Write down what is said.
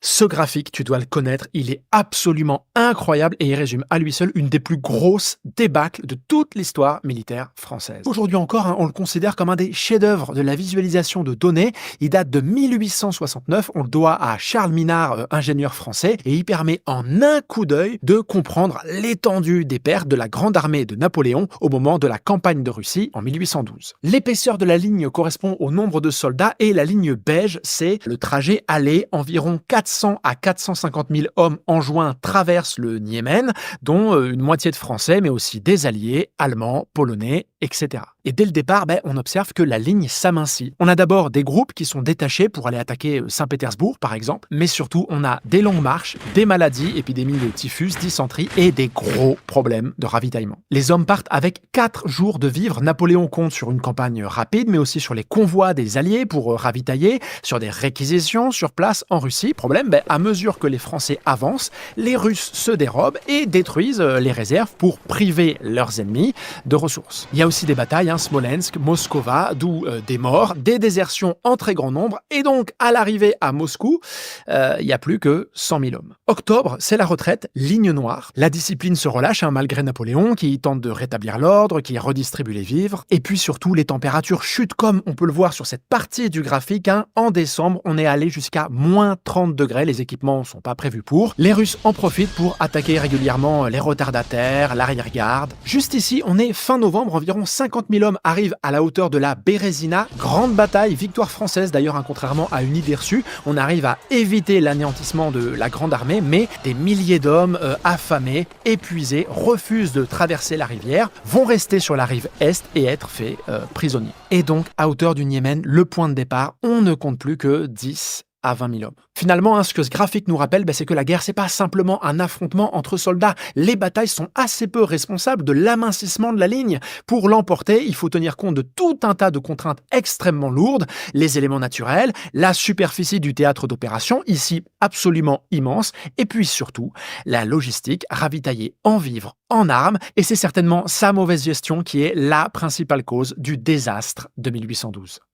Ce graphique, tu dois le connaître, il est absolument incroyable et il résume à lui seul une des plus grosses débâcles de toute l'histoire militaire française. Aujourd'hui encore, on le considère comme un des chefs-d'œuvre de la visualisation de données. Il date de 1869, on le doit à Charles Minard, ingénieur français, et il permet en un coup d'œil de comprendre l'étendue des pertes de la grande armée de Napoléon au moment de la campagne de Russie en 1812. L'épaisseur de la ligne correspond au nombre de soldats et la ligne beige, c'est le trajet aller, environ 400 à 450 000 hommes en juin traversent le Niémen, dont une moitié de Français, mais aussi des Alliés, Allemands, Polonais, etc. Et dès le départ, on observe que la ligne s'amincit. On a d'abord des groupes qui sont détachés pour aller attaquer Saint-Pétersbourg, par exemple, mais surtout, on a des longues marches, des maladies, épidémies de typhus, dysenterie et des gros problèmes de ravitaillement. Les hommes partent avec 4 jours de vivres. Napoléon compte sur une campagne rapide, mais aussi sur les convois des Alliés pour ravitailler, sur des réquisitions sur place en Russie. Problème, à mesure que les Français avancent, les Russes se dérobent et détruisent les réserves pour priver leurs ennemis de ressources. Il y a aussi des batailles, Smolensk, Moskova, d'où des morts, des désertions en très grand nombre, et donc à l'arrivée à Moscou, il n'y a plus que 100 000 hommes. Octobre, c'est la retraite, ligne noire. La discipline se relâche malgré Napoléon qui tente de rétablir l'ordre, qui redistribue les vivres, et puis surtout les températures chutent comme on peut le voir sur cette partie du graphique. En décembre, on est allé jusqu'à moins 30 degrés, les équipements ne sont pas prévus pour. Les Russes en profitent pour attaquer régulièrement les retardataires, l'arrière-garde. Juste ici, on est fin novembre, environ 50 000 hommes arrivent à la hauteur de la Bérésina. Grande bataille, victoire française d'ailleurs, contrairement à une idée reçue. On arrive à éviter l'anéantissement de la grande armée, mais des milliers d'hommes affamés, épuisés, refusent de traverser la rivière, vont rester sur la rive est et être faits prisonniers. Et donc, à hauteur du Niémen, le point de départ, on ne compte plus que 10 à 20 000 hommes. Finalement, ce que ce graphique nous rappelle, c'est que la guerre, c'est pas simplement un affrontement entre soldats. Les batailles sont assez peu responsables de l'amincissement de la ligne. Pour l'emporter, il faut tenir compte de tout un tas de contraintes extrêmement lourdes, les éléments naturels, la superficie du théâtre d'opération, ici absolument immense, et puis surtout, la logistique, ravitaillée en vivres, en armes, et c'est certainement sa mauvaise gestion qui est la principale cause du désastre de 1812.